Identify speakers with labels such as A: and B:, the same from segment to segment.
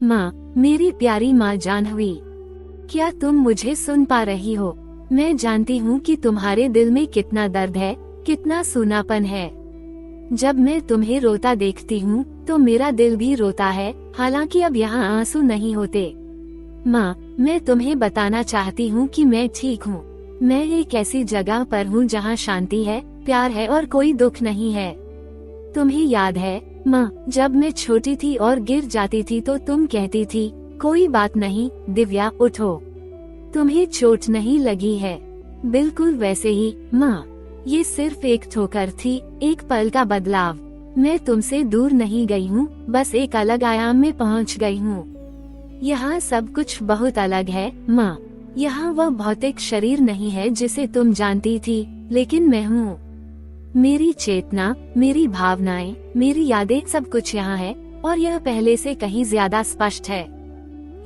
A: माँ, मेरी प्यारी माँ जानवी, क्या तुम मुझे सुन पा रही हो? मैं जानती हूँ कि तुम्हारे दिल में कितना दर्द है, कितना सूनापन है। जब मैं तुम्हें रोता देखती हूँ तो मेरा दिल भी रोता है, हालांकि अब यहाँ आंसू नहीं होते। माँ, मैं तुम्हें बताना चाहती हूँ कि मैं ठीक हूँ। मैं एक ऐसी जगह पर हूँ जहाँ शांति है, प्यार है और कोई दुख नहीं है। तुम्हें याद है माँ, जब मैं छोटी थी और गिर जाती थी तो तुम कहती थी, कोई बात नहीं दिव्या, उठो, तुम्हें चोट नहीं लगी है। बिल्कुल वैसे ही माँ, ये सिर्फ एक ठोकर थी, एक पल का बदलाव। मैं तुमसे दूर नहीं गई हूँ, बस एक अलग आयाम में पहुँच गई हूँ। यहाँ सब कुछ बहुत अलग है माँ। यहाँ वह भौतिक शरीर नहीं है जिसे तुम जानती थी, लेकिन मैं हूँ। मेरी चेतना, मेरी भावनाएं, मेरी यादें, सब कुछ यहाँ है, और यह पहले से कहीं ज्यादा स्पष्ट है।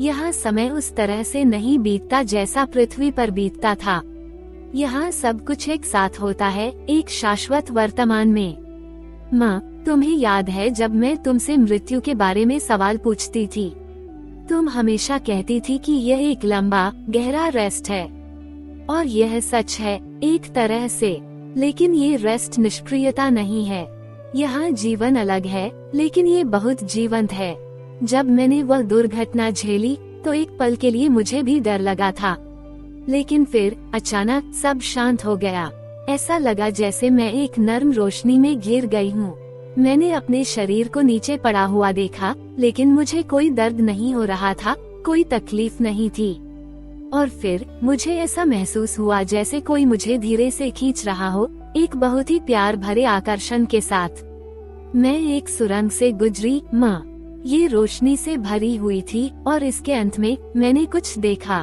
A: यहाँ समय उस तरह से नहीं बीतता जैसा पृथ्वी पर बीतता था। यहाँ सब कुछ एक साथ होता है, एक शाश्वत वर्तमान में। माँ, तुम्हें याद है जब मैं तुमसे मृत्यु के बारे में सवाल पूछती थी? तुम हमेशा कहती थी कि यह एक लंबा गहरा रेस्ट है, और यह सच है एक तरह से। लेकिन ये रेस्ट निष्क्रियता नहीं है। यहाँ जीवन अलग है, लेकिन ये बहुत जीवंत है। जब मैंने वह दुर्घटना झेली तो एक पल के लिए मुझे भी डर लगा था, लेकिन फिर अचानक सब शांत हो गया। ऐसा लगा जैसे मैं एक नर्म रोशनी में घिर गई हूँ। मैंने अपने शरीर को नीचे पड़ा हुआ देखा, लेकिन मुझे कोई दर्द नहीं हो रहा था, कोई तकलीफ नहीं थी। और फिर मुझे ऐसा महसूस हुआ जैसे कोई मुझे धीरे से खींच रहा हो, एक बहुत ही प्यार भरे आकर्षण के साथ। मैं एक सुरंग से गुजरी माँ। ये रोशनी से भरी हुई थी और इसके अंत में मैंने कुछ देखा।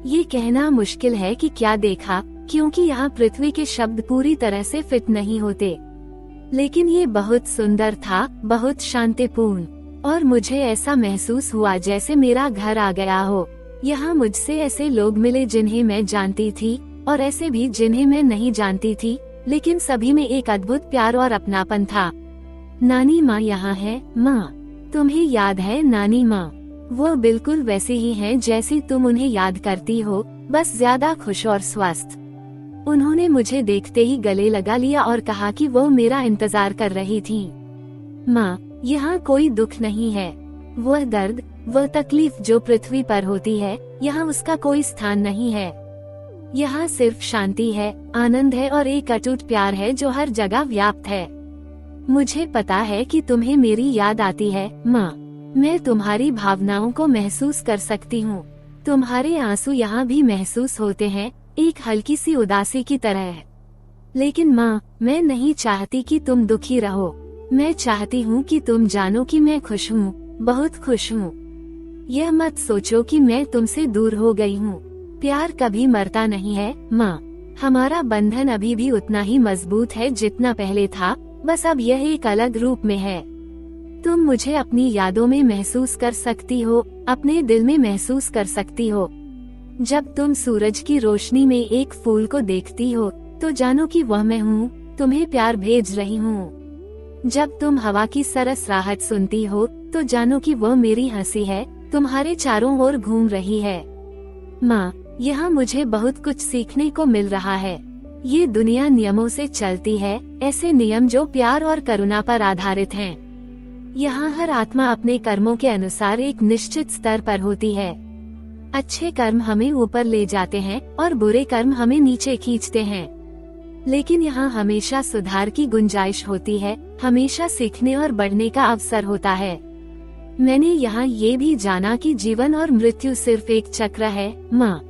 A: ये कहना मुश्किल है कि क्या देखा, क्योंकि यहाँ पृथ्वी के शब्द पूरी तरह से फिट नहीं होते। लेकिन ये बहुत सुंदर था, बहुत शांतिपूर्ण, और मुझे ऐसा महसूस हुआ जैसे मेरा घर आ गया हो। यहाँ मुझसे ऐसे लोग मिले जिन्हें मैं जानती थी, और ऐसे भी जिन्हें मैं नहीं जानती थी, लेकिन सभी में एक अद्भुत प्यार और अपनापन था। नानी माँ यहाँ है माँ। तुम्हें याद है नानी माँ? वो बिल्कुल वैसे ही हैं जैसी तुम उन्हें याद करती हो, बस ज्यादा खुश और स्वस्थ। उन्होंने मुझे देखते ही गले लगा लिया और कहा कि वो मेरा इंतजार कर रही थी। माँ, यहाँ कोई दुख नहीं है। वह दर्द, वह तकलीफ जो पृथ्वी पर होती है, यहाँ उसका कोई स्थान नहीं है। यहाँ सिर्फ शांति है, आनंद है और एक अटूट प्यार है जो हर जगह व्याप्त है। मुझे पता है कि तुम्हें मेरी याद आती है माँ। मैं तुम्हारी भावनाओं को महसूस कर सकती हूँ। तुम्हारे आंसू यहाँ भी महसूस होते हैं, एक हल्की सी उदासी की तरह। लेकिन माँ, मैं नहीं चाहती कि तुम दुखी रहो। मैं चाहती हूँ कि तुम जानो कि मैं खुश हूँ, बहुत खुश हूँ। यह मत सोचो कि मैं तुमसे दूर हो गई हूँ। प्यार कभी मरता नहीं है माँ। हमारा बंधन अभी भी उतना ही मजबूत है जितना पहले था, बस अब यह एक अलग रूप में है। तुम मुझे अपनी यादों में महसूस कर सकती हो, अपने दिल में महसूस कर सकती हो। जब तुम सूरज की रोशनी में एक फूल को देखती हो तो जानो कि वह मैं हूँ, तुम्हें प्यार भेज रही हूँ। जब तुम हवा की सरसराहट सुनती हो तो जानो कि वह मेरी हंसी है, तुम्हारे चारों ओर घूम रही है। माँ, यहाँ मुझे बहुत कुछ सीखने को मिल रहा है। ये दुनिया नियमों से चलती है, ऐसे नियम जो प्यार और करुणा पर आधारित हैं। यहाँ हर आत्मा अपने कर्मों के अनुसार एक निश्चित स्तर पर होती है। अच्छे कर्म हमें ऊपर ले जाते हैं और बुरे कर्म हमें नीचे खींचते हैं। लेकिन यहाँ हमेशा सुधार की गुंजाइश होती है, हमेशा सीखने और बढ़ने का अवसर होता है। मैंने यहाँ ये भी जाना कि जीवन और मृत्यु सिर्फ एक चक्र है माँ।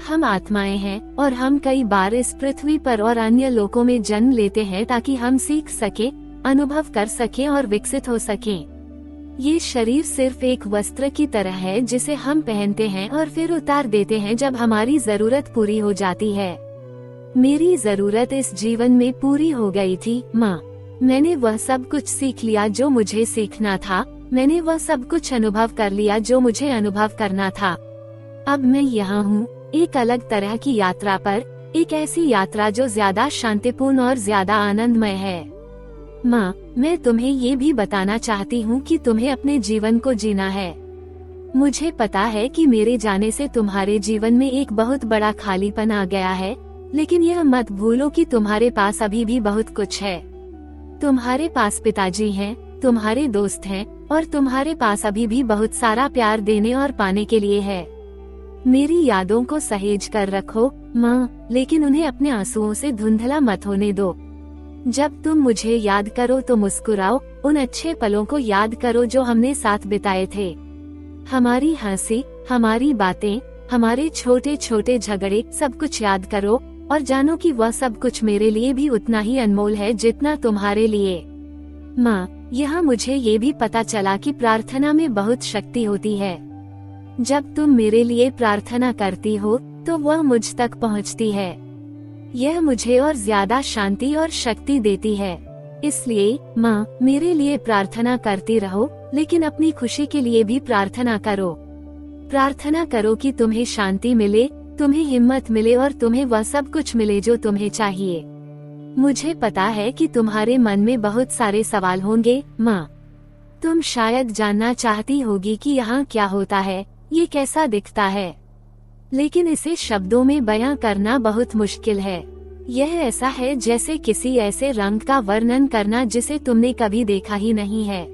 A: हम आत्माएं हैं और हम कई बार इस पृथ्वी पर और अन्य लोकों में जन्म लेते हैं ताकि हम सीख सके, अनुभव कर सकें और विकसित हो सकें। ये शरीर सिर्फ एक वस्त्र की तरह है जिसे हम पहनते हैं और फिर उतार देते हैं जब हमारी जरूरत पूरी हो जाती है। मेरी जरूरत इस जीवन में पूरी हो गई थी माँ। मैंने वह सब कुछ सीख लिया जो मुझे सीखना था। मैंने वह सब कुछ अनुभव कर लिया जो मुझे अनुभव करना था। अब मैं यहाँ हूँ, एक अलग तरह की यात्रा पर, एक ऐसी यात्रा जो ज्यादा शांतिपूर्ण और ज्यादा आनंदमय है। माँ, मैं तुम्हें ये भी बताना चाहती हूँ कि तुम्हें अपने जीवन को जीना है। मुझे पता है कि मेरे जाने से तुम्हारे जीवन में एक बहुत बड़ा खालीपन आ गया है, लेकिन यह मत भूलो कि तुम्हारे पास अभी भी बहुत कुछ है। तुम्हारे पास पिताजी हैं, तुम्हारे दोस्त हैं, और तुम्हारे पास अभी भी बहुत सारा प्यार देने और पाने के लिए है। मेरी यादों को सहेज कर रखो माँ, लेकिन उन्हें अपने आंसुओं से धुंधला मत होने दो। जब तुम मुझे याद करो तो मुस्कुराओ, उन अच्छे पलों को याद करो जो हमने साथ बिताए थे। हमारी हंसी, हमारी बातें, हमारे छोटे छोटे झगड़े, सब कुछ याद करो और जानो कि वह सब कुछ मेरे लिए भी उतना ही अनमोल है जितना तुम्हारे लिए। माँ, यहाँ मुझे ये भी पता चला कि प्रार्थना में बहुत शक्ति होती है। जब तुम मेरे लिए प्रार्थना करती हो तो वह मुझ तक पहुँचती है। यह मुझे और ज्यादा शांति और शक्ति देती है। इसलिए माँ, मेरे लिए प्रार्थना करती रहो, लेकिन अपनी खुशी के लिए भी प्रार्थना करो। प्रार्थना करो कि तुम्हें शांति मिले, तुम्हें हिम्मत मिले और तुम्हें वह सब कुछ मिले जो तुम्हें चाहिए। मुझे पता है कि तुम्हारे मन में बहुत सारे सवाल होंगे माँ। तुम शायद जानना चाहती होगी कि यहाँ क्या होता है, ये कैसा दिखता है, लेकिन इसे शब्दों में बयां करना बहुत मुश्किल है। यह ऐसा है जैसे किसी ऐसे रंग का वर्णन करना जिसे तुमने कभी देखा ही नहीं है।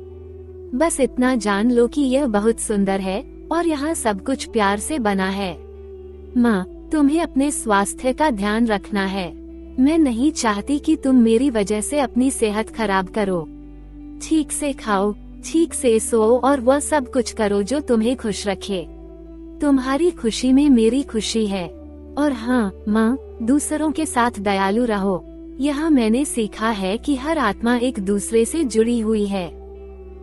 A: बस इतना जान लो कि यह बहुत सुंदर है और यहाँ सब कुछ प्यार से बना है। माँ, तुम्हें अपने स्वास्थ्य का ध्यान रखना है। मैं नहीं चाहती कि तुम मेरी वजह से अपनी सेहत खराब करो। ठीक से खाओ, ठीक से सोओ और वह सब कुछ करो जो तुम्हें खुश रखे। तुम्हारी खुशी में मेरी खुशी है। और हाँ माँ, दूसरों के साथ दयालु रहो। यहाँ मैंने सीखा है कि हर आत्मा एक दूसरे से जुड़ी हुई है।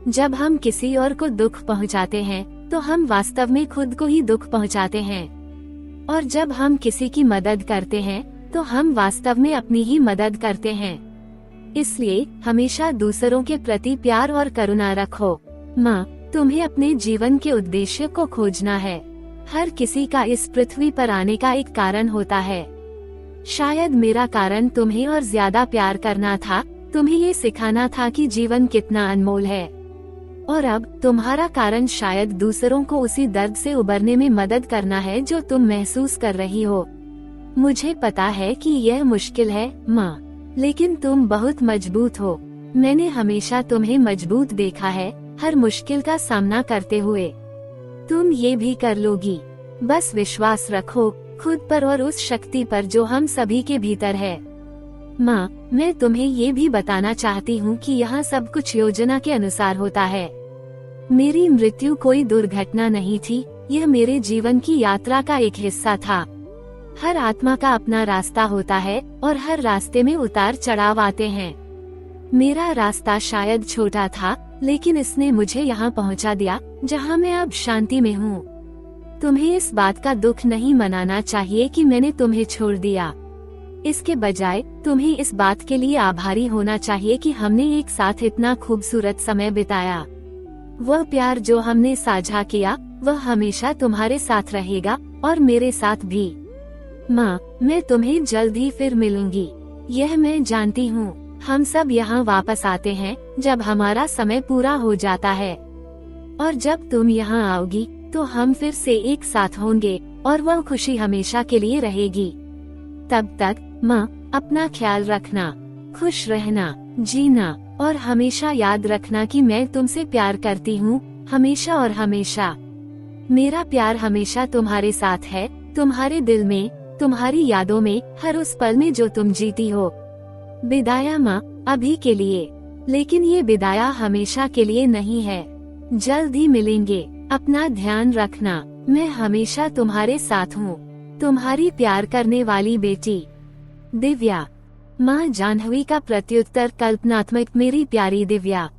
A: जब हम किसी और को दुख पहुँचाते हैं तो हम वास्तव में खुद को ही दुख पहुँचाते हैं, और जब हम किसी की मदद करते हैं तो हम वास्तव में अपनी ही मदद करते हैं। इसलिए हमेशा दूसरों के प्रति प्यार और करुणा रखो। माँ, तुम्हें अपने जीवन के उद्देश्य को खोजना है। हर किसी का इस पृथ्वी पर आने का एक कारण होता है। शायद मेरा कारण तुम्हें और ज्यादा प्यार करना था, तुम्हें ये सिखाना था कि जीवन कितना अनमोल है। और अब तुम्हारा कारण शायद दूसरों को उसी दर्द से उबरने में मदद करना है जो तुम महसूस कर रही हो। मुझे पता है कि यह मुश्किल है माँ, लेकिन तुम बहुत मजबूत हो। मैंने हमेशा तुम्हें मजबूत देखा है, हर मुश्किल का सामना करते हुए। तुम ये भी कर लोगी। बस विश्वास रखो खुद पर और उस शक्ति पर जो हम सभी के भीतर है। माँ, मैं तुम्हें ये भी बताना चाहती हूँ कि यहाँ सब कुछ योजना के अनुसार होता है। मेरी मृत्यु कोई दुर्घटना नहीं थी, यह मेरे जीवन की यात्रा का एक हिस्सा था। हर आत्मा का अपना रास्ता होता है और हर रास्ते में उतार चढ़ाव आते हैं। मेरा रास्ता शायद छोटा था, लेकिन इसने मुझे यहाँ पहुँचा दिया जहाँ मैं अब शांति में हूँ। तुम्हें इस बात का दुख नहीं मनाना चाहिए कि मैंने तुम्हें छोड़ दिया। इसके बजाय तुम्हें इस बात के लिए आभारी होना चाहिए कि हमने एक साथ इतना खूबसूरत समय बिताया। वह प्यार जो हमने साझा किया वह हमेशा तुम्हारे साथ रहेगा और मेरे साथ भी। माँ, मैं तुम्हें जल्द ही फिर मिलूंगी, यह मैं जानती हूँ। हम सब यहाँ वापस आते हैं जब हमारा समय पूरा हो जाता है, और जब तुम यहाँ आओगी तो हम फिर से एक साथ होंगे और वह खुशी हमेशा के लिए रहेगी। तब तक माँ, अपना ख्याल रखना, खुश रहना, जीना और हमेशा याद रखना कि मैं तुमसे प्यार करती हूँ, हमेशा और हमेशा। मेरा प्यार हमेशा तुम्हारे साथ है, तुम्हारे दिल में, तुम्हारी यादों में, हर उस पल में जो तुम जीती हो। विदाया माँ, अभी के लिए, लेकिन ये विदाया हमेशा के लिए नहीं है। जल्द ही मिलेंगे, अपना ध्यान रखना। मैं हमेशा तुम्हारे साथ हूँ। तुम्हारी प्यार करने वाली बेटी दिव्या। माँ जाह्नवी का प्रत्युत्तर कल्पनात्मक। मेरी प्यारी दिव्या।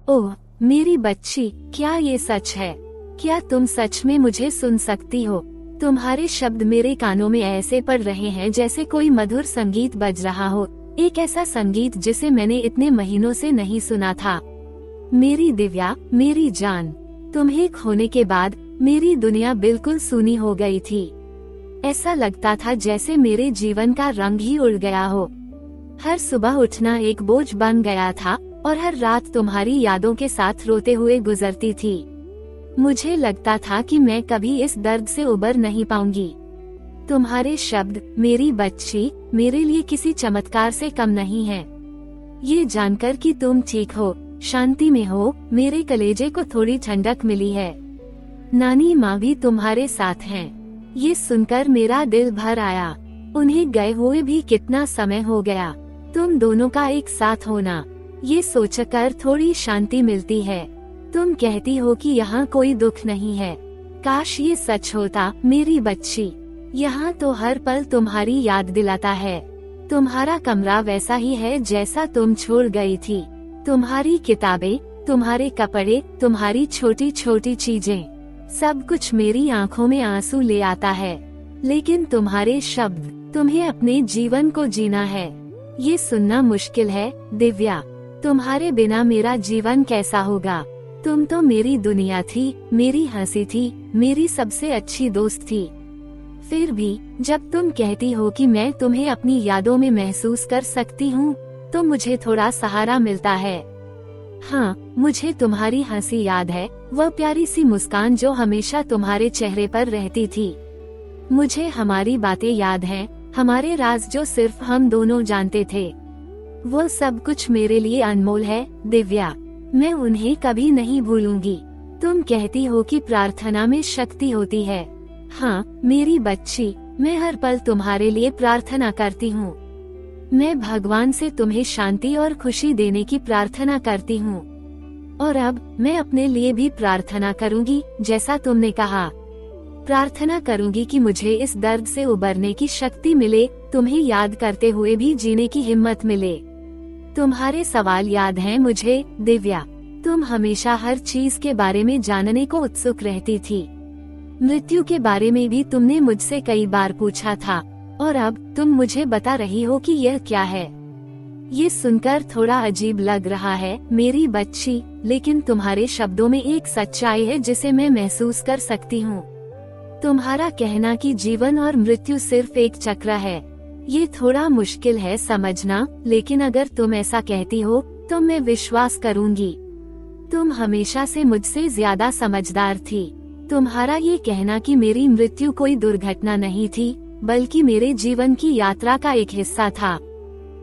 A: ओह मेरी बच्ची, क्या ये सच है? क्या तुम सच में मुझे सुन सकती हो? तुम्हारे शब्द मेरे कानों में ऐसे पड़ रहे हैं जैसे कोई मधुर संगीत बज रहा हो, एक ऐसा संगीत जिसे मैंने इतने महीनों से नहीं सुना था। मेरी दिव्या, मेरी जान, तुम्हें खोने के बाद मेरी दुनिया बिल्कुल सूनी हो गई थी। ऐसा लगता था जैसे मेरे जीवन का रंग ही उड़ गया हो। हर सुबह उठना एक बोझ बन गया था और हर रात तुम्हारी यादों के साथ रोते हुए गुजरती थी। मुझे लगता था कि मैं कभी इस दर्द से उबर नहीं पाऊंगी। तुम्हारे शब्द, मेरी बच्ची, मेरे लिए किसी चमत्कार से कम नहीं हैं। ये जानकर कि तुम ठीक हो, शांति में हो, मेरे कलेजे को थोड़ी ठंडक मिली है। नानी माँ भी तुम्हारे साथ हैं। ये सुनकर मेरा दिल भर आया। उन्हें गए हुए भी कितना समय हो गया। तुम दोनों का एक साथ होना, ये सोचकर थोड़ी शांति मिलती है। तुम कहती हो कि यहाँ कोई दुख नहीं है। काश ये सच होता मेरी बच्ची। यहाँ तो हर पल तुम्हारी याद दिलाता है। तुम्हारा कमरा वैसा ही है जैसा तुम छोड़ गई थी। तुम्हारी किताबें, तुम्हारे कपड़े, तुम्हारी छोटी छोटी चीजें, सब कुछ मेरी आंखों में आंसू ले आता है। लेकिन तुम्हारे शब्द, तुम्हें अपने जीवन को जीना है, ये सुनना मुश्किल है दिव्या। तुम्हारे बिना मेरा जीवन कैसा होगा? तुम तो मेरी दुनिया थी, मेरी हंसी थी, मेरी सबसे अच्छी दोस्त थी। फिर भी जब तुम कहती हो कि मैं तुम्हें अपनी यादों में महसूस कर सकती हूँ, तो मुझे थोड़ा सहारा मिलता है। हाँ, मुझे तुम्हारी हंसी याद है, वह प्यारी सी मुस्कान जो हमेशा तुम्हारे चेहरे पर रहती थी। मुझे हमारी बातें याद हैं, हमारे राज जो सिर्फ हम दोनों जानते थे। वो सब कुछ मेरे लिए अनमोल है दिव्या, मैं उन्हें कभी नहीं भूलूंगी। तुम कहती हो कि प्रार्थना में शक्ति होती है। हाँ मेरी बच्ची, मैं हर पल तुम्हारे लिए प्रार्थना करती हूँ। मैं भगवान से तुम्हें शांति और खुशी देने की प्रार्थना करती हूँ। और अब मैं अपने लिए भी प्रार्थना करूँगी, जैसा तुमने कहा। प्रार्थना करूँगी कि मुझे इस दर्द से उबरने की शक्ति मिले, तुम्हें याद करते हुए भी जीने की हिम्मत मिले। तुम्हारे सवाल याद हैं मुझे दिव्या। तुम हमेशा हर चीज के बारे में जानने को उत्सुक रहती थी। मृत्यु के बारे में भी तुमने मुझसे कई बार पूछा था, और अब तुम मुझे बता रही हो कि यह क्या है। ये सुनकर थोड़ा अजीब लग रहा है मेरी बच्ची, लेकिन तुम्हारे शब्दों में एक सच्चाई है जिसे मैं महसूस कर सकती हूँ। तुम्हारा कहना कि जीवन और मृत्यु सिर्फ एक चक्र है, ये थोड़ा मुश्किल है समझना, लेकिन अगर तुम ऐसा कहती हो तो मैं विश्वास करूँगी। तुम हमेशा से मुझसे ज्यादा समझदार थी। तुम्हारा ये कहना कि मेरी मृत्यु कोई दुर्घटना नहीं थी, बल्कि मेरे जीवन की यात्रा का एक हिस्सा था,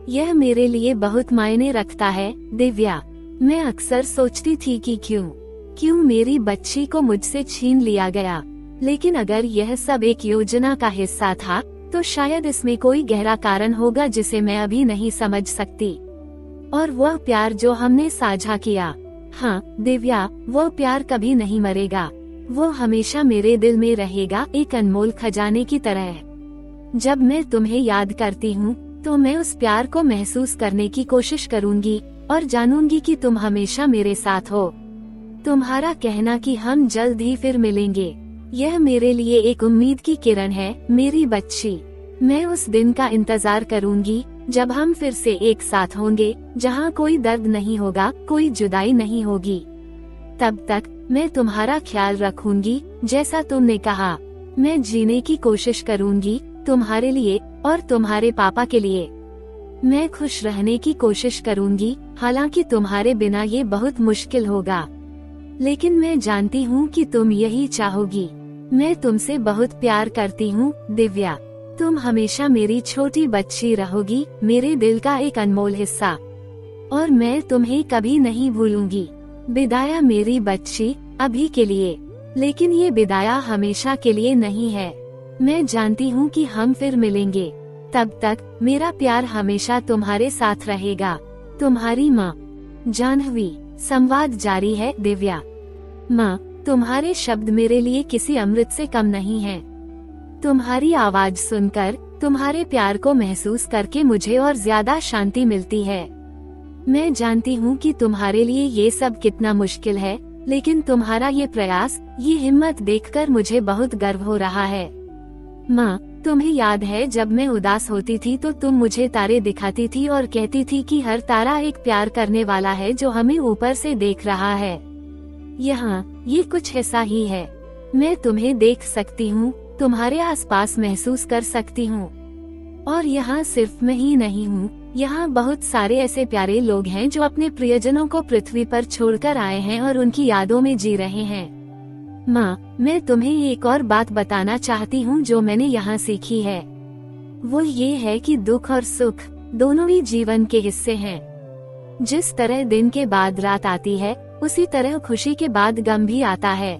A: यह मेरे लिए बहुत मायने रखता है दिव्या। मैं अक्सर सोचती थी कि क्यों मेरी बच्ची को मुझसे छीन लिया गया, लेकिन अगर यह सब एक योजना का हिस्सा था, तो शायद इसमें कोई गहरा कारण होगा जिसे मैं अभी नहीं समझ सकती। और वह प्यार जो हमने साझा किया, हाँ दिव्या, वह प्यार कभी नहीं मरेगा। वो हमेशा मेरे दिल में रहेगा, एक अनमोल खजाने की तरह। जब मैं तुम्हें याद करती हूँ, तो मैं उस प्यार को महसूस करने की कोशिश करूँगी और जानूंगी कि तुम हमेशा मेरे साथ हो। तुम्हारा कहना कि हम जल्द ही फिर मिलेंगे, यह मेरे लिए एक उम्मीद की किरण है मेरी बच्ची। मैं उस दिन का इंतजार करूँगी जब हम फिर से एक साथ होंगे, जहाँ कोई दर्द नहीं होगा, कोई जुदाई नहीं होगी। तब तक मैं तुम्हारा ख्याल रखूंगी, जैसा तुमने कहा। मैं जीने की कोशिश करूंगी तुम्हारे लिए और तुम्हारे पापा के लिए। मैं खुश रहने की कोशिश करूंगी, हालांकि तुम्हारे बिना ये बहुत मुश्किल होगा, लेकिन मैं जानती हूँ कि तुम यही चाहोगी। मैं तुमसे बहुत प्यार करती हूँ दिव्या। तुम हमेशा मेरी छोटी बच्ची रहोगी, मेरे दिल का एक अनमोल हिस्सा, और मैं तुम्हें कभी नहीं भूलूंगी। विदाया मेरी बच्ची, अभी के लिए, लेकिन ये विदाया हमेशा के लिए नहीं है। मैं जानती हूँ कि हम फिर मिलेंगे। तब तक मेरा प्यार हमेशा तुम्हारे साथ रहेगा। तुम्हारी माँ, जाह्नवी। संवाद जारी है दिव्या। माँ, तुम्हारे शब्द मेरे लिए किसी अमृत से कम नहीं हैं। तुम्हारी आवाज सुनकर, तुम्हारे प्यार को महसूस करके मुझे और ज्यादा शांति मिलती है। मैं जानती हूँ कि तुम्हारे लिए ये सब कितना मुश्किल है, लेकिन तुम्हारा ये प्रयास, ये हिम्मत देखकर मुझे बहुत गर्व हो रहा है। माँ, तुम्हें याद है जब मैं उदास होती थी तो तुम मुझे तारे दिखाती थी और कहती थी कि हर तारा एक प्यार करने वाला है जो हमें ऊपर से देख रहा है। यहाँ ये कुछ ऐसा ही है। मैं तुम्हें देख सकती हूँ, तुम्हारे आसपास महसूस कर सकती हूँ, और यहाँ सिर्फ मैं ही नहीं हूँ, यहाँ बहुत सारे ऐसे प्यारे लोग हैं जो अपने प्रियजनों को पृथ्वी पर छोड़कर आए हैं और उनकी यादों में जी रहे हैं। माँ, मैं तुम्हें एक और बात बताना चाहती हूँ जो मैंने यहाँ सीखी है। वो ये है कि दुख और सुख दोनों ही जीवन के हिस्से हैं। जिस तरह दिन के बाद रात आती है, उसी तरह खुशी के बाद गम भी आता है।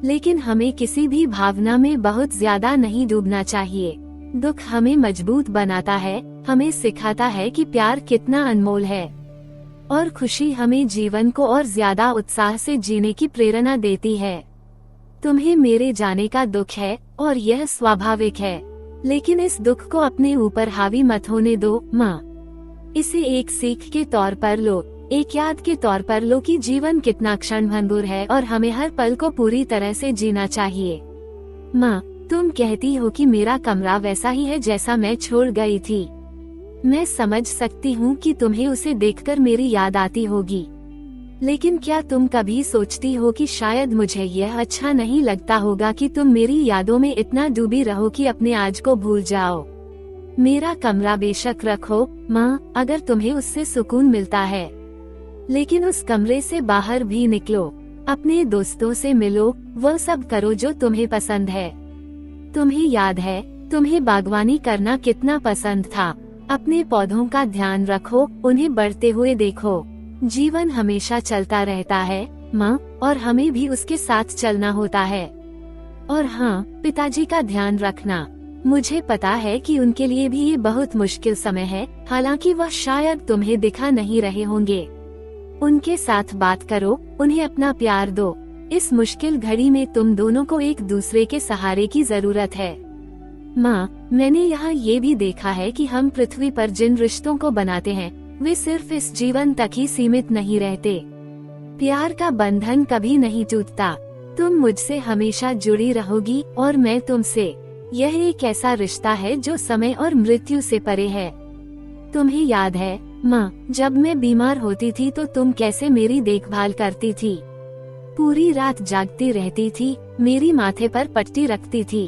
A: लेकिन हमें किसी भी भावना में बहुत ज्यादा नहीं डूबना चाहिए। दुख हमें मजबूत बनाता है, हमें सिखाता है कि प्यार कितना अनमोल है, और खुशी हमें जीवन को और ज्यादा उत्साह से जीने की प्रेरणा देती है। तुम्हें मेरे जाने का दुख है और यह स्वाभाविक है, लेकिन इस दुख को अपने ऊपर हावी मत होने दो माँ। इसे एक सीख के तौर पर लो, एक याद के तौर पर लो कि जीवन कितना क्षणभंगुर है और हमें हर पल को पूरी तरह से जीना चाहिए। माँ, तुम कहती हो कि मेरा कमरा वैसा ही है जैसा मैं छोड़ गई थी। मैं समझ सकती हूँ कि तुम्हें उसे देखकर मेरी याद आती होगी, लेकिन क्या तुम कभी सोचती हो कि शायद मुझे यह अच्छा नहीं लगता होगा कि तुम मेरी यादों में इतना डूबी रहो कि अपने आज को भूल जाओ। मेरा कमरा बेशक रखो माँ, अगर तुम्हें उससे सुकून मिलता है, लेकिन उस कमरे से बाहर भी निकलो, अपने दोस्तों से मिलो, वह सब करो जो तुम्हें पसंद है। तुम्हें याद है तुम्हें बागवानी करना कितना पसंद था। अपने पौधों का ध्यान रखो, उन्हें बढ़ते हुए देखो। जीवन हमेशा चलता रहता है माँ, और हमें भी उसके साथ चलना होता है। और हाँ, पिताजी का ध्यान रखना। मुझे पता है कि उनके लिए भी ये बहुत मुश्किल समय है, हालांकि वह शायद तुम्हें दिखा नहीं रहे होंगे। उनके साथ बात करो, उन्हें अपना प्यार दो। इस मुश्किल घड़ी में तुम दोनों को एक दूसरे के सहारे की जरूरत है। माँ, मैंने यहाँ ये भी देखा है कि हम पृथ्वी पर जिन रिश्तों को बनाते हैं, वे सिर्फ इस जीवन तक ही सीमित नहीं रहते। प्यार का बंधन कभी नहीं टूटता। तुम मुझसे हमेशा जुड़ी रहोगी और मैं तुमसे। यह एक ऐसा रिश्ता है जो समय और मृत्यु से परे है। तुम्हें याद है माँ, जब मैं बीमार होती थी तो तुम कैसे मेरी देखभाल करती थी। पूरी रात जागती रहती थी, मेरी माथे पर पट्टी रखती थी।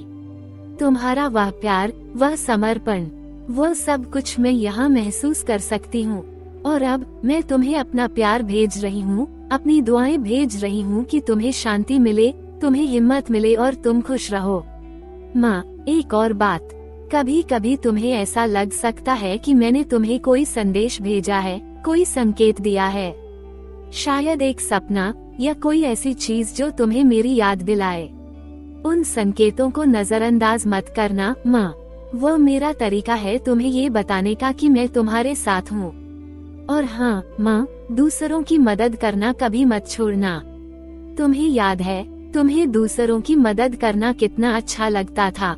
A: तुम्हारा वह प्यार, वह समर्पण, वह सब कुछ मैं यहाँ महसूस कर सकती हूँ। और अब मैं तुम्हें अपना प्यार भेज रही हूँ, अपनी दुआएं भेज रही हूँ कि तुम्हें शांति मिले, तुम्हें हिम्मत मिले और तुम खुश रहो। माँ, एक और बात, कभी कभी तुम्हें ऐसा लग सकता है कि मैंने तुम्हें कोई संदेश भेजा है, कोई संकेत दिया है, शायद एक सपना या कोई ऐसी चीज जो तुम्हें मेरी याद दिलाए। उन संकेतों को नजरअंदाज मत करना माँ, वह मेरा तरीका है तुम्हें ये बताने का कि मैं तुम्हारे साथ हूँ। और हाँ माँ, दूसरों की मदद करना कभी मत छोड़ना। तुम्हें याद है तुम्हें दूसरों की मदद करना कितना अच्छा लगता था।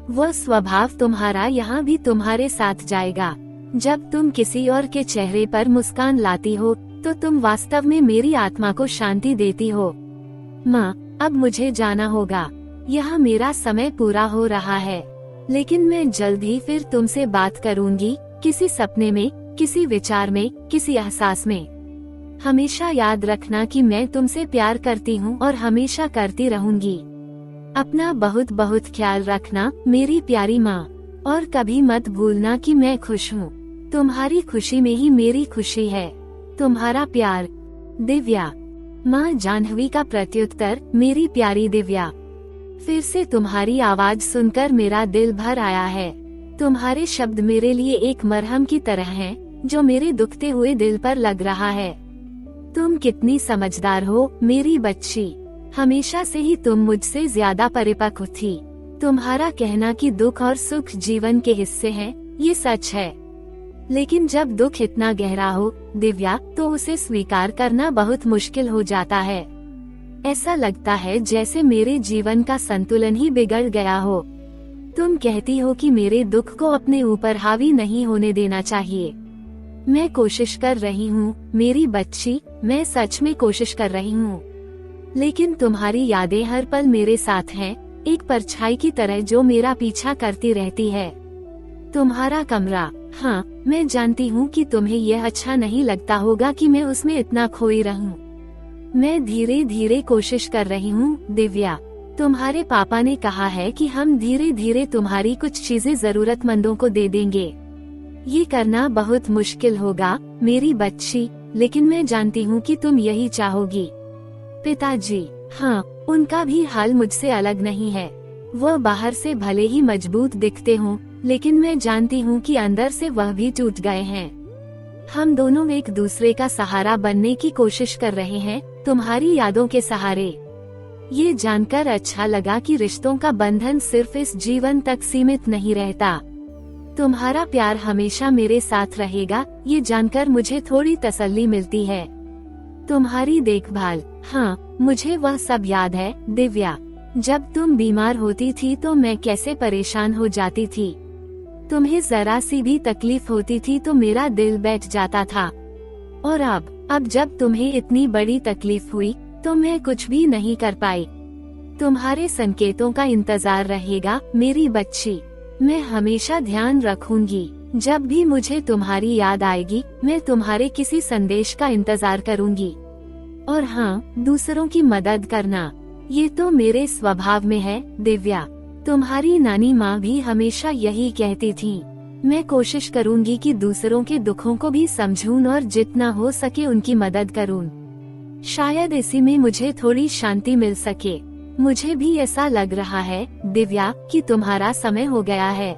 A: वह स्वभाव तुम्हारा यहाँ भी तुम्हारे साथ जाएगा। जब तुम किसी और के चेहरे पर मुस्कान लाती हो तो तुम वास्तव में मेरी आत्मा को शांति देती हो। माँ, अब मुझे जाना होगा, यहाँ मेरा समय पूरा हो रहा है, लेकिन मैं जल्द ही फिर तुमसे बात करूँगी, किसी सपने में, किसी विचार में, किसी एहसास में। हमेशा याद रखना कि मैं तुमसे प्यार करती हूँ और हमेशा करती रहूंगी। अपना बहुत बहुत ख्याल रखना मेरी प्यारी माँ, और कभी मत भूलना कि मैं खुश हूँ। तुम्हारी खुशी में ही मेरी खुशी है। तुम्हारा प्यार, दिव्या। माँ जाह्नवी का प्रत्युत्तर, मेरी प्यारी दिव्या। फिर से तुम्हारी आवाज सुनकर मेरा दिल भर आया है। तुम्हारे शब्द मेरे लिए एक मरहम की तरह हैं, जो मेरे दुखते हुए दिल पर लग रहा है। तुम कितनी समझदार हो मेरी बच्ची। हमेशा से ही तुम मुझसे ज्यादा परिपक्व थी। तुम्हारा कहना कि दुख और सुख जीवन के हिस्से हैं, ये सच है। लेकिन जब दुख इतना गहरा हो दिव्या, तो उसे स्वीकार करना बहुत मुश्किल हो जाता है। ऐसा लगता है जैसे मेरे जीवन का संतुलन ही बिगड़ गया हो। तुम कहती हो कि मेरे दुख को अपने ऊपर हावी नहीं होने देना चाहिए। मैं कोशिश कर रही हूँ मेरी बच्ची, मैं सच में कोशिश कर रही हूँ। लेकिन तुम्हारी यादें हर पल मेरे साथ हैं, एक परछाई की तरह जो मेरा पीछा करती रहती है। तुम्हारा कमरा, हाँ मैं जानती हूँ कि तुम्हें यह अच्छा नहीं लगता होगा कि मैं उसमें इतना खोई रहूं। मैं धीरे धीरे कोशिश कर रही हूँ दिव्या। तुम्हारे पापा ने कहा है कि हम धीरे धीरे तुम्हारी कुछ चीजें जरूरतमंदों को दे देंगे। ये करना बहुत मुश्किल होगा मेरी बच्ची, लेकिन मैं जानती हूँ कि तुम यही चाहोगी। पिताजी, हाँ उनका भी हाल मुझसे अलग नहीं है। वह बाहर से भले ही मजबूत दिखते हों, लेकिन मैं जानती हूँ कि अंदर से वह भी टूट गए हैं। हम दोनों एक दूसरे का सहारा बनने की कोशिश कर रहे हैं, तुम्हारी यादों के सहारे। ये जानकर अच्छा लगा कि रिश्तों का बंधन सिर्फ इस जीवन तक सीमित नहीं रहता। तुम्हारा प्यार हमेशा मेरे साथ रहेगा, ये जानकर मुझे थोड़ी तसल्ली मिलती है। तुम्हारी देखभाल, हाँ मुझे वह सब याद है दिव्या। जब तुम बीमार होती थी तो मैं कैसे परेशान हो जाती थी। तुम्हें जरा सी भी तकलीफ होती थी तो मेरा दिल बैठ जाता था। और अब जब तुम्हें इतनी बड़ी तकलीफ हुई तो मैं कुछ भी नहीं कर पाई। तुम्हारे संकेतों का इंतजार रहेगा मेरी बच्ची। मैं हमेशा ध्यान रखूंगी। जब भी मुझे तुम्हारी याद आएगी मैं तुम्हारे किसी संदेश का इंतजार करूंगी। और हाँ, दूसरों की मदद करना, ये तो मेरे स्वभाव में है दिव्या। तुम्हारी नानी माँ भी हमेशा यही कहती थी। मैं कोशिश करूंगी कि दूसरों के दुखों को भी समझूं और जितना हो सके उनकी मदद करूं। शायद इसी में मुझे थोड़ी शांति मिल सके। मुझे भी ऐसा लग रहा है दिव्या कि तुम्हारा समय हो गया है।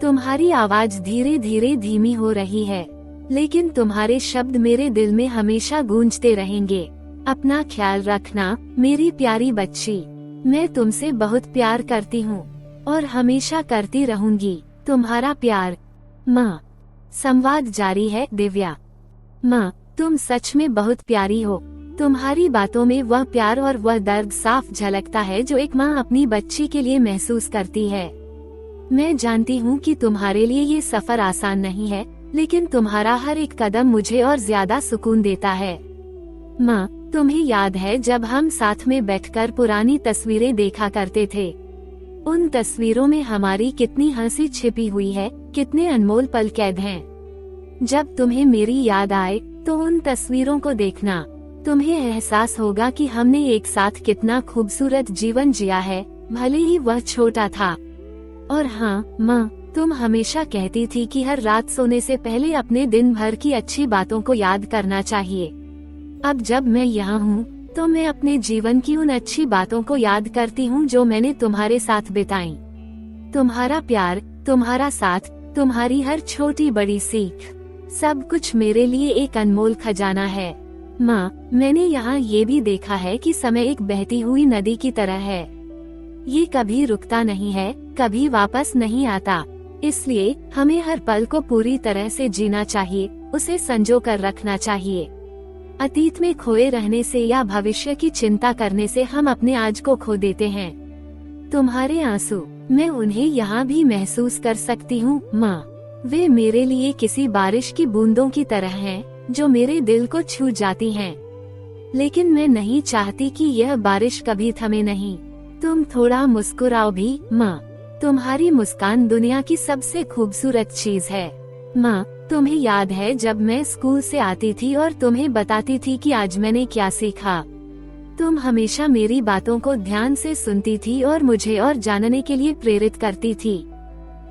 A: तुम्हारी आवाज धीरे धीरे धीमी हो रही है, लेकिन तुम्हारे शब्द मेरे दिल में हमेशा गूंजते रहेंगे। अपना ख्याल रखना मेरी प्यारी बच्ची। मैं तुमसे बहुत प्यार करती हूँ और हमेशा करती रहूंगी। तुम्हारा प्यार, माँ। संवाद जारी है दिव्या। माँ, तुम सच में बहुत प्यारी हो। तुम्हारी बातों में वह प्यार और वह दर्द साफ झलकता है जो एक माँ अपनी बच्ची के लिए महसूस करती है। मैं जानती हूँ कि तुम्हारे लिए ये सफर आसान नहीं है, लेकिन तुम्हारा हर एक कदम मुझे और ज्यादा सुकून देता है। माँ, तुम्हें याद है जब हम साथ में बैठकर पुरानी तस्वीरें देखा करते थे? उन तस्वीरों में हमारी कितनी हंसी छिपी हुई है, कितने अनमोल पल कैद हैं। जब तुम्हें मेरी याद आए तो उन तस्वीरों को देखना। तुम्हें एहसास होगा कि हमने एक साथ कितना खूबसूरत जीवन जिया है, भले ही वह छोटा था। और हाँ माँ, तुम हमेशा कहती थी कि हर रात सोने से पहले अपने दिन भर की अच्छी बातों को याद करना चाहिए। अब जब मैं यहाँ हूँ तो मैं अपने जीवन की उन अच्छी बातों को याद करती हूँ जो मैंने तुम्हारे साथ बिताई। तुम्हारा प्यार, तुम्हारा साथ, तुम्हारी हर छोटी बड़ी सीख, सब कुछ मेरे लिए एक अनमोल खजाना है। माँ, मैंने यहाँ ये भी देखा है कि समय एक बहती हुई नदी की तरह है। ये कभी रुकता नहीं है, कभी वापस नहीं आता। इसलिए हमें हर पल को पूरी तरह से जीना चाहिए, उसे संजो कर रखना चाहिए। अतीत में खोए रहने से या भविष्य की चिंता करने से हम अपने आज को खो देते हैं। तुम्हारे आंसू, मैं उन्हें यहाँ भी महसूस कर सकती हूँ माँ। वे मेरे लिए किसी बारिश की बूंदों की तरह हैं, जो मेरे दिल को छू जाती हैं। लेकिन मैं नहीं चाहती कि यह बारिश कभी थमे नहीं। तुम थोड़ा मुस्कुराओ भी माँ। तुम्हारी मुस्कान दुनिया की सबसे खूबसूरत चीज है। माँ, तुम्हें याद है जब मैं स्कूल से आती थी और तुम्हें बताती थी कि आज मैंने क्या सीखा? तुम हमेशा मेरी बातों को ध्यान से सुनती थी और मुझे और जानने के लिए प्रेरित करती थी।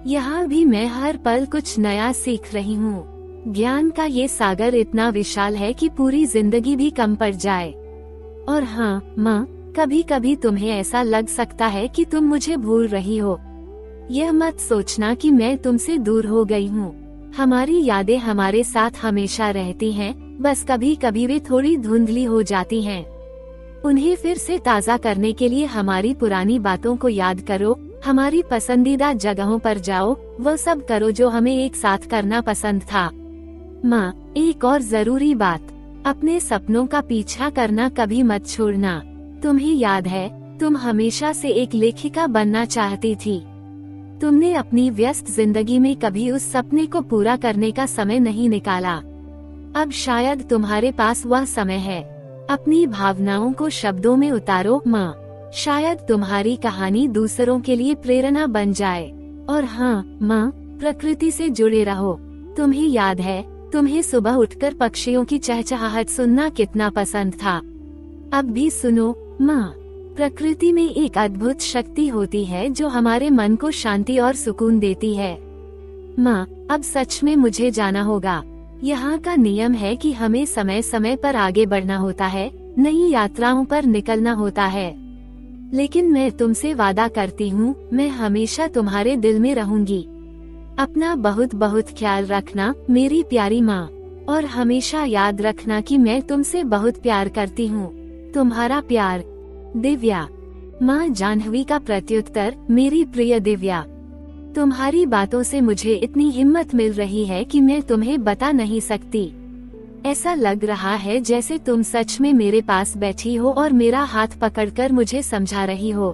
A: यहाँ भी मैं हर पल कुछ नया सीख रही हूँ। ज्ञान का ये सागर इतना विशाल है कि पूरी जिंदगी भी कम पड़ जाए। और हाँ माँ, कभी कभी तुम्हें ऐसा लग सकता है कि तुम मुझे भूल रही हो। यह मत सोचना कि मैं तुमसे दूर हो गई हूँ। हमारी यादें हमारे साथ हमेशा रहती हैं, बस कभी कभी वे थोड़ी धुंधली हो जाती हैं। उन्हें फिर से ताज़ा करने के लिए हमारी पुरानी बातों को याद करो, हमारी पसंदीदा जगहों पर जाओ, वो सब करो जो हमें एक साथ करना पसंद था। माँ, एक और जरूरी बात, अपने सपनों का पीछा करना कभी मत छोड़ना। तुम्हें याद है, तुम हमेशा से एक लेखिका बनना चाहती थी। तुमने अपनी व्यस्त जिंदगी में कभी उस सपने को पूरा करने का समय नहीं निकाला। अब शायद तुम्हारे पास वह समय है। अपनी भावनाओं को शब्दों में उतारो माँ। शायद तुम्हारी कहानी दूसरों के लिए प्रेरणा बन जाए। और हाँ माँ, प्रकृति से जुड़े रहो। तुम्हें याद है, तुम्हें सुबह उठकर पक्षियों की चहचहाहट सुनना कितना पसंद था। अब भी सुनो माँ। प्रकृति में एक अद्भुत शक्ति होती है जो हमारे मन को शांति और सुकून देती है। माँ, अब सच में मुझे जाना होगा। यहाँ का नियम है कि हमें समय समय पर आगे बढ़ना होता है, नई यात्राओं पर निकलना होता है। लेकिन मैं तुमसे वादा करती हूँ, मैं हमेशा तुम्हारे दिल में रहूंगी। अपना बहुत बहुत ख्याल रखना मेरी प्यारी माँ, और हमेशा याद रखना कि मैं तुमसे बहुत प्यार करती हूँ। तुम्हारा प्यार, दिव्या। माँ जाह्नवी का प्रत्युत्तर, मेरी प्रिय दिव्या, तुम्हारी बातों से मुझे इतनी हिम्मत मिल रही है कि मैं तुम्हें बता नहीं सकती। ऐसा लग रहा है जैसे तुम सच में मेरे पास बैठी हो और मेरा हाथ पकड़कर मुझे समझा रही हो।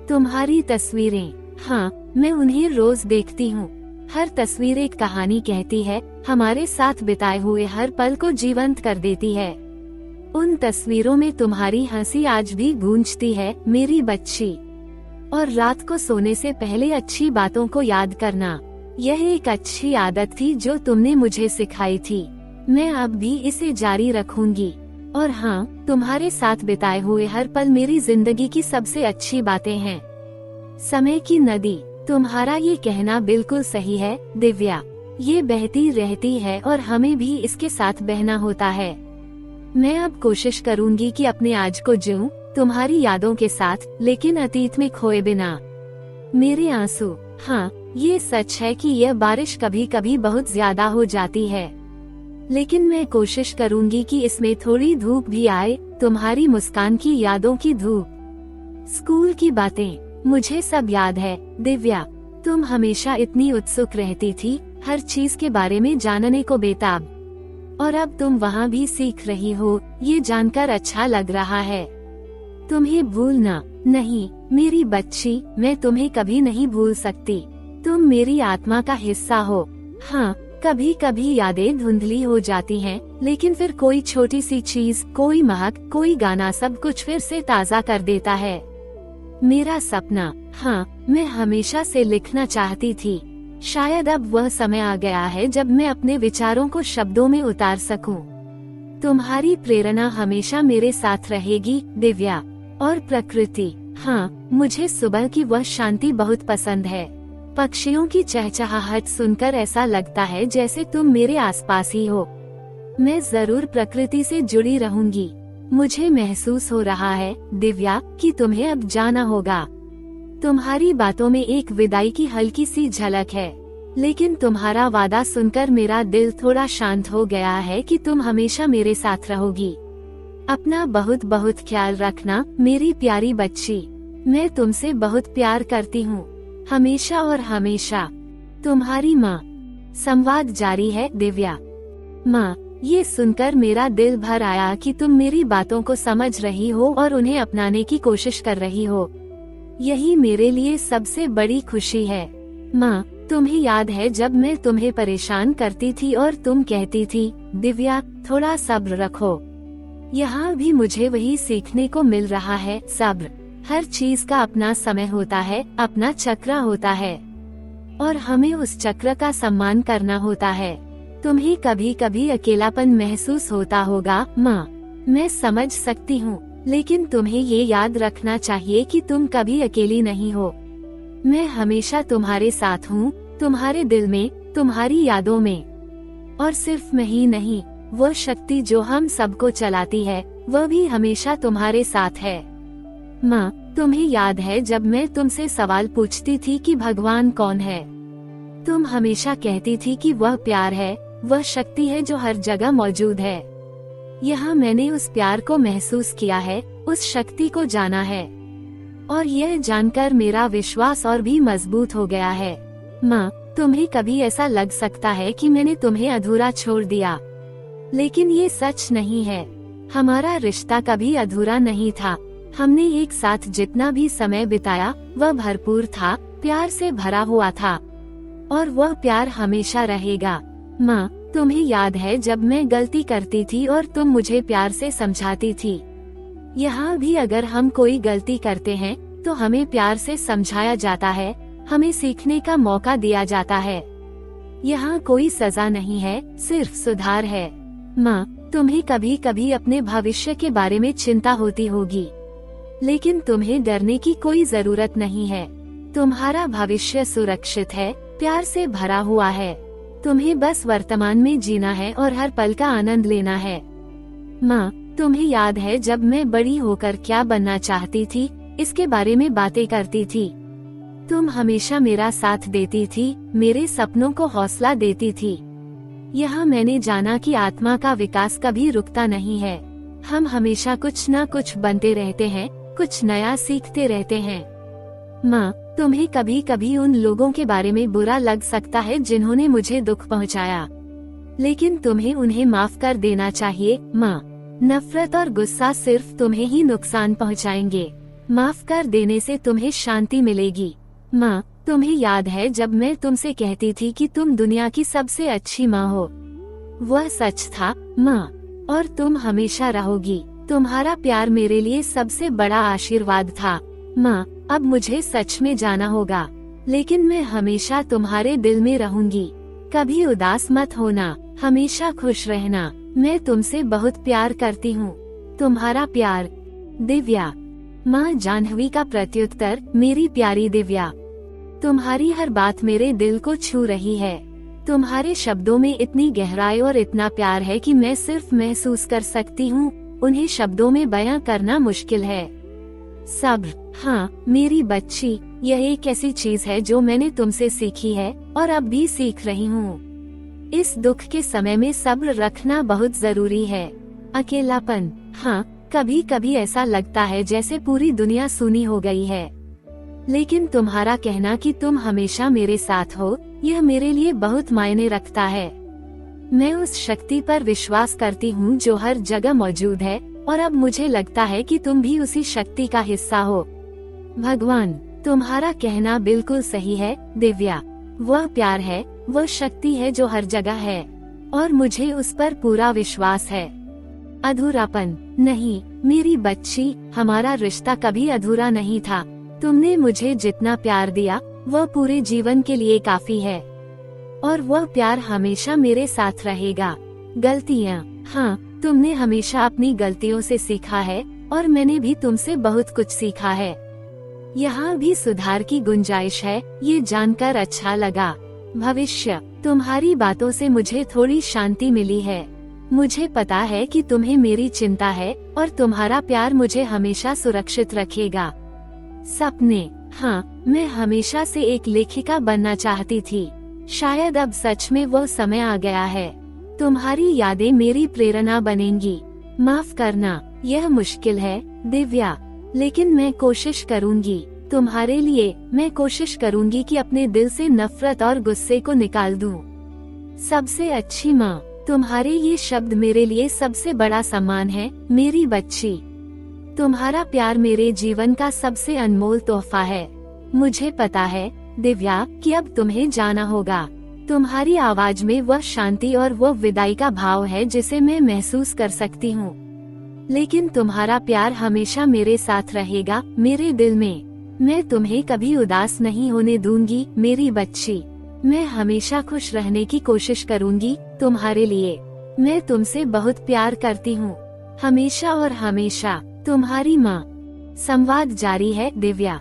A: तुम्हारी तस्वीरें, हाँ, मैं उन्हें रोज देखती हूँ। हर तस्वीर एक कहानी कहती है, हमारे साथ बिताए हुए हर पल को जीवंत कर देती है। उन तस्वीरों में तुम्हारी हंसी आज भी गूंजती है, मेरी बच्ची। और रात को सोने से पहले अच्छी बातों को याद करना, यह एक अच्छी आदत थी जो तुमने मुझे सिखाई थी। मैं अब भी इसे जारी रखूंगी। और हाँ, तुम्हारे साथ बिताए हुए हर पल मेरी जिंदगी की सबसे अच्छी बातें हैं। समय की नदी, तुम्हारा ये कहना बिल्कुल सही है दिव्या। ये बहती रहती है और हमें भी इसके साथ बहना होता है। मैं अब कोशिश करूंगी कि अपने आज को जीऊं, तुम्हारी यादों के साथ, लेकिन अतीत में खोए बिना। मेरे आंसू, हाँ, ये सच है कि यह बारिश कभी कभी बहुत ज्यादा हो जाती है, लेकिन मैं कोशिश करूंगी कि इसमें थोड़ी धूप भी आए, तुम्हारी मुस्कान की यादों की धूप। स्कूल की बातें, मुझे सब याद है दिव्या। तुम हमेशा इतनी उत्सुक रहती थी, हर चीज के बारे में जानने को बेताब। और अब तुम वहाँ भी सीख रही हो, ये जानकर अच्छा लग रहा है। तुम्हें भूलना नहीं मेरी बच्ची, मैं तुम्हें कभी नहीं भूल सकती। तुम मेरी आत्मा का हिस्सा हो। हाँ, कभी कभी यादें धुंधली हो जाती हैं, लेकिन फिर कोई छोटी सी चीज, कोई महक, कोई गाना सब कुछ फिर से ताज़ा कर देता है। मेरा सपना, हाँ, मैं हमेशा से लिखना चाहती थी। शायद अब वह समय आ गया है जब मैं अपने विचारों को शब्दों में उतार सकूं। तुम्हारी प्रेरणा हमेशा मेरे साथ रहेगी दिव्या। और प्रकृति, हाँ, मुझे सुबह की वह शांति बहुत पसंद है। पक्षियों की चहचहाहट सुनकर ऐसा लगता है जैसे तुम मेरे आसपास ही हो। मैं जरूर प्रकृति से जुड़ी रहूंगी। मुझे महसूस हो रहा है दिव्या कि तुम्हें अब जाना होगा। तुम्हारी बातों में एक विदाई की हल्की सी झलक है, लेकिन तुम्हारा वादा सुनकर मेरा दिल थोड़ा शांत हो गया है कि तुम हमेशा मेरे साथ रहोगी। अपना बहुत बहुत ख्याल रखना मेरी प्यारी बच्ची। मैं तुमसे बहुत प्यार करती हूँ, हमेशा और हमेशा। तुम्हारी माँ। संवाद जारी है दिव्या। माँ, ये सुनकर मेरा दिल भर आया कि तुम मेरी बातों को समझ रही हो और उन्हें अपनाने की कोशिश कर रही हो। यही मेरे लिए सबसे बड़ी खुशी है। माँ, तुम्हें याद है जब मैं तुम्हें परेशान करती थी और तुम कहती थी, दिव्या थोड़ा सब्र रखो। यहाँ भी मुझे वही सीखने को मिल रहा है, सब्र। हर चीज का अपना समय होता है, अपना चक्र होता है, और हमें उस चक्र का सम्मान करना होता है। तुम्हें कभी कभी अकेलापन महसूस होता होगा माँ, मैं समझ सकती हूँ, लेकिन तुम्हें ये याद रखना चाहिए कि तुम कभी अकेली नहीं हो। मैं हमेशा तुम्हारे साथ हूँ, तुम्हारे दिल में, तुम्हारी यादों में। और सिर्फ मैं ही नहीं, वह शक्ति जो हम सबको चलाती है, वह भी हमेशा तुम्हारे साथ है। माँ, तुम्हें याद है जब मैं तुमसे सवाल पूछती थी कि भगवान कौन है? तुम हमेशा कहती थी कि वह प्यार है, वह शक्ति है जो हर जगह मौजूद है। यहाँ मैंने उस प्यार को महसूस किया है, उस शक्ति को जाना है, और यह जानकर मेरा विश्वास और भी मजबूत हो गया है। माँ, तुम्हें कभी ऐसा लग सकता है कि मैंने तुम्हें अधूरा छोड़ दिया, लेकिन ये सच नहीं है। हमारा रिश्ता कभी अधूरा नहीं था। हमने एक साथ जितना भी समय बिताया वह भरपूर था, प्यार से भरा हुआ था, और वह प्यार हमेशा रहेगा। माँ, तुम्हें याद है जब मैं गलती करती थी और तुम मुझे प्यार से समझाती थी? यहाँ भी अगर हम कोई गलती करते हैं तो हमें प्यार से समझाया जाता है, हमें सीखने का मौका दिया जाता है। यहाँ कोई सजा नहीं है, सिर्फ सुधार है। माँ, तुम्हें कभी कभी अपने भविष्य के बारे में चिंता होती होगी, लेकिन तुम्हें डरने की कोई जरूरत नहीं है। तुम्हारा भविष्य सुरक्षित है, प्यार से भरा हुआ है। तुम्हें बस वर्तमान में जीना है और हर पल का आनंद लेना है। माँ, तुम्हें याद है जब मैं बड़ी होकर क्या बनना चाहती थी? इसके बारे में बातें करती थी। तुम हमेशा मेरा साथ देती थी, मेरे सपनों को हौसला देती थी। यह मैंने जाना कि आत्मा का विकास कभी रुकता नहीं है। हम हमेशा कुछ न कुछ बनते रहते हैं, कुछ नया सीखते रहते हैं। माँ, तुम्हें कभी कभी उन लोगों के बारे में बुरा लग सकता है जिन्होंने मुझे दुख पहुँचाया, लेकिन तुम्हें उन्हें माफ कर देना चाहिए। माँ, नफरत और गुस्सा सिर्फ तुम्हें ही नुकसान पहुँचाएंगे। माफ कर देने से तुम्हें शांति मिलेगी। माँ, तुम्हें याद है जब मैं तुमसे कहती थी कि तुम दुनिया की सबसे अच्छी माँ हो? वह सच था माँ, और तुम हमेशा रहोगी। तुम्हारा प्यार मेरे लिए सबसे बड़ा आशीर्वाद था। माँ, अब मुझे सच में जाना होगा, लेकिन मैं हमेशा तुम्हारे दिल में रहूंगी। कभी उदास मत होना, हमेशा खुश रहना। मैं तुमसे बहुत प्यार करती हूँ। तुम्हारा प्यार, दिव्या। माँ जाह्नवी का प्रत्युत्तर, मेरी प्यारी दिव्या, तुम्हारी हर बात मेरे दिल को छू रही है। तुम्हारे शब्दों में इतनी गहराई और इतना प्यार है कि मैं सिर्फ महसूस कर सकती हूँ। उन्हें शब्दों में बयां करना मुश्किल है। सब्र, हाँ मेरी बच्ची, यह एक ऐसी चीज है जो मैंने तुमसे सीखी है और अब भी सीख रही हूँ। इस दुख के समय में सब्र रखना बहुत जरूरी है। अकेलापन, हाँ कभी कभी ऐसा लगता है जैसे पूरी दुनिया सूनी हो गई है, लेकिन तुम्हारा कहना कि तुम हमेशा मेरे साथ हो, यह मेरे लिए बहुत मायने रखता है। मैं उस शक्ति पर विश्वास करती हूँ जो हर जगह मौजूद है, और अब मुझे लगता है कि तुम भी उसी शक्ति का हिस्सा हो। भगवान, तुम्हारा कहना बिल्कुल सही है दिव्या। वह प्यार है, वह शक्ति है जो हर जगह है, और मुझे उस पर पूरा विश्वास है। अधूरापन नहीं मेरी बच्ची, हमारा रिश्ता कभी अधूरा नहीं था। तुमने मुझे जितना प्यार दिया वह पूरे जीवन के लिए काफी है, और वह प्यार हमेशा मेरे साथ रहेगा। गलतियाँ, हाँ तुमने हमेशा अपनी गलतियों से सीखा है, और मैंने भी तुमसे बहुत कुछ सीखा है। यहाँ भी सुधार की गुंजाइश है, ये जानकर अच्छा लगा। भविष्य, तुम्हारी बातों से मुझे थोड़ी शांति मिली है। मुझे पता है कि तुम्हें मेरी चिंता है, और तुम्हारा प्यार मुझे हमेशा सुरक्षित रखेगा। सपने, हाँ मैं हमेशा से एक लेखिका बनना चाहती थी। शायद अब सच में वो समय आ गया है। तुम्हारी यादें मेरी प्रेरणा बनेंगी। माफ करना, यह मुश्किल है दिव्या, लेकिन मैं कोशिश करूंगी। तुम्हारे लिए मैं कोशिश करूंगी कि अपने दिल से नफरत और गुस्से को निकाल दूं। सबसे अच्छी माँ, तुम्हारे ये शब्द मेरे लिए सबसे बड़ा सम्मान है मेरी बच्ची। तुम्हारा प्यार मेरे जीवन का सबसे अनमोल तोहफा है। मुझे पता है दिव्या कि अब तुम्हें जाना होगा। तुम्हारी आवाज में वह शांति और वह विदाई का भाव है जिसे मैं महसूस कर सकती हूँ, लेकिन तुम्हारा प्यार हमेशा मेरे साथ रहेगा मेरे दिल में। मैं तुम्हें कभी उदास नहीं होने दूंगी मेरी बच्ची। मैं हमेशा खुश रहने की कोशिश करूंगी तुम्हारे लिए। मैं तुमसे बहुत प्यार करती हूँ, हमेशा और हमेशा। तुम्हारी माँ। संवाद जारी है दिव्या।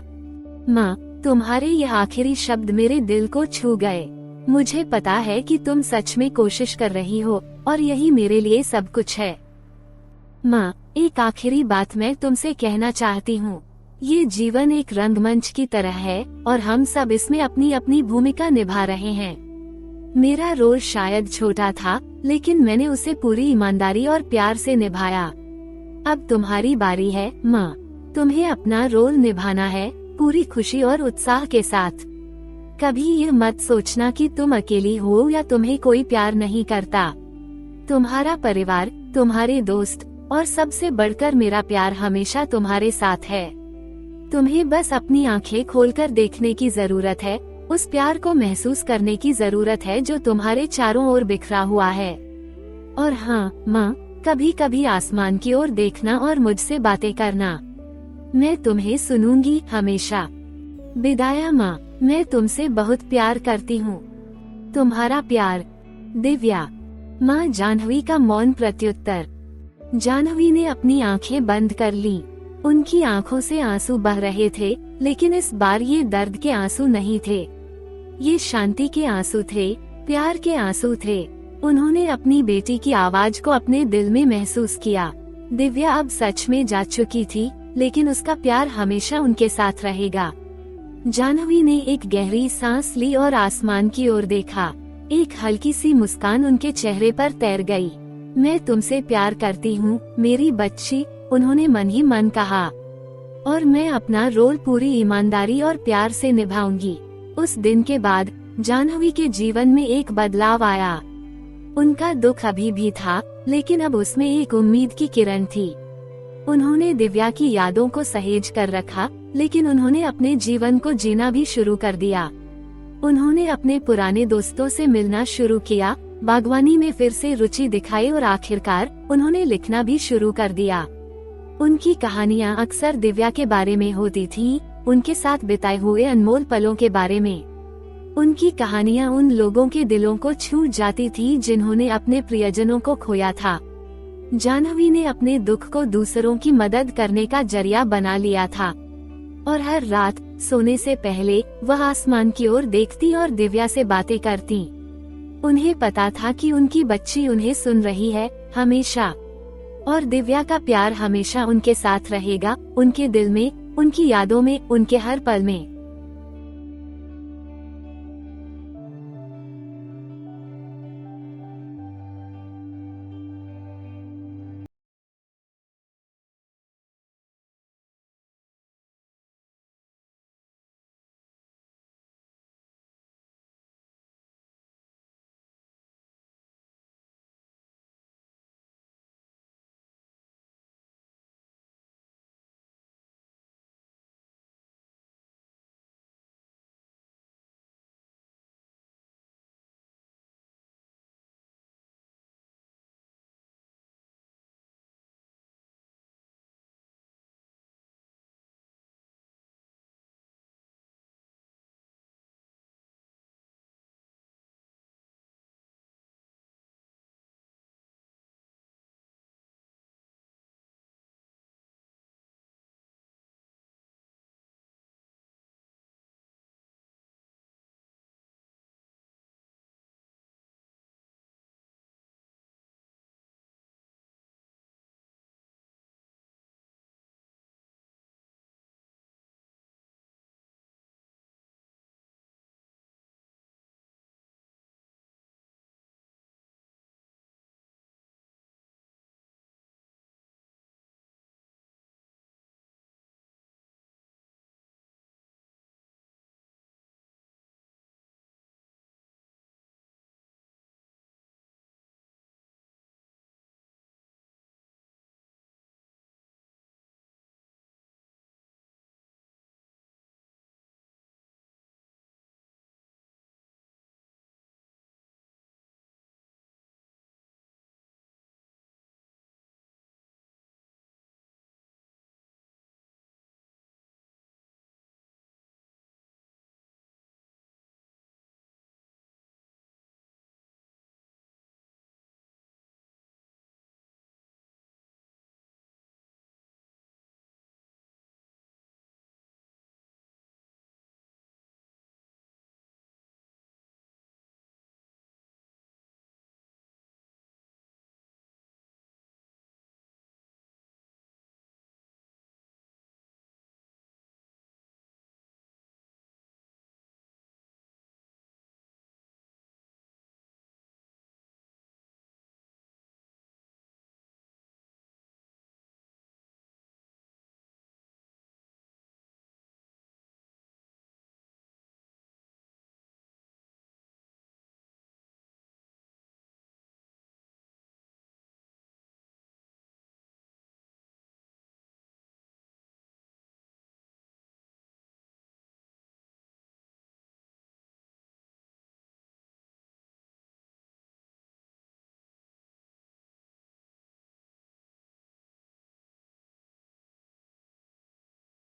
A: माँ, तुम्हारे यह आखिरी शब्द मेरे दिल को छू गए। मुझे पता है कि तुम सच में कोशिश कर रही हो, और यही मेरे लिए सब कुछ है। माँ, एक आखिरी बात मैं तुमसे कहना चाहती हूँ। ये जीवन एक रंगमंच की तरह है, और हम सब इसमें अपनी अपनी भूमिका निभा रहे हैं। मेरा रोल शायद छोटा था, लेकिन मैंने उसे पूरी ईमानदारी और प्यार से निभाया। अब तुम्हारी बारी है माँ। तुम्हें अपना रोल निभाना है पूरी खुशी और उत्साह के साथ। कभी ये मत सोचना कि तुम अकेली हो या तुम्हें कोई प्यार नहीं करता। तुम्हारा परिवार, तुम्हारे दोस्त, और सबसे बढ़कर मेरा प्यार हमेशा तुम्हारे साथ है। तुम्हें बस अपनी आंखें खोलकर देखने की जरूरत है, उस प्यार को महसूस करने की जरूरत है जो तुम्हारे चारों ओर बिखरा हुआ है। और हाँ माँ, कभी कभी आसमान की ओर देखना और मुझसे बातें करना। मैं तुम्हें सुनूंगी हमेशा। विदाया माँ, मैं तुमसे बहुत प्यार करती हूँ। तुम्हारा प्यार, दिव्या। माँ जाह्नवी का मौन प्रत्युत्तर। जाह्नवी ने अपनी आंखें बंद कर लीं। उनकी आंखों से आंसू बह रहे थे, लेकिन इस बार ये दर्द के आंसू नहीं थे। ये शांति के आंसू थे, प्यार के आंसू थे। उन्होंने अपनी बेटी की आवाज को अपने दिल में महसूस किया। दिव्या अब सच में जा चुकी थी, लेकिन उसका प्यार हमेशा उनके साथ रहेगा। जाह्नवी ने एक गहरी सांस ली और आसमान की ओर देखा। एक हल्की सी मुस्कान उनके चेहरे पर तैर गई। मैं तुमसे प्यार करती हूँ मेरी बच्ची, उन्होंने मन ही मन कहा, और मैं अपना रोल पूरी ईमानदारी और प्यार से निभाऊंगी। उस दिन के बाद जाह्नवी के जीवन में एक बदलाव आया। उनका दुख अभी भी था, लेकिन अब उसमें एक उम्मीद की किरण थी। उन्होंने दिव्या की यादों को सहेज कर रखा, लेकिन उन्होंने अपने जीवन को जीना भी शुरू कर दिया। उन्होंने अपने पुराने दोस्तों से मिलना शुरू किया, बागवानी में फिर से रुचि दिखाई और आखिरकार उन्होंने लिखना भी शुरू कर दिया। उनकी कहानियाँ अक्सर दिव्या के बारे में होती थीं, उनके साथ बिताए हुए अनमोल पलों के बारे में। उनकी कहानियाँ उन लोगों के दिलों को छू जाती थी जिन्होंने अपने प्रियजनों को खोया था। जाह्नवी ने अपने दुख को दूसरों की मदद करने का जरिया बना लिया था, और हर रात सोने से पहले वह आसमान की ओर देखती और दिव्या से बातें करती। उन्हें पता था कि उनकी बच्ची उन्हें सुन रही है हमेशा, और दिव्या का प्यार हमेशा उनके साथ रहेगा, उनके दिल में, उनकी यादों में, उनके हर पल में।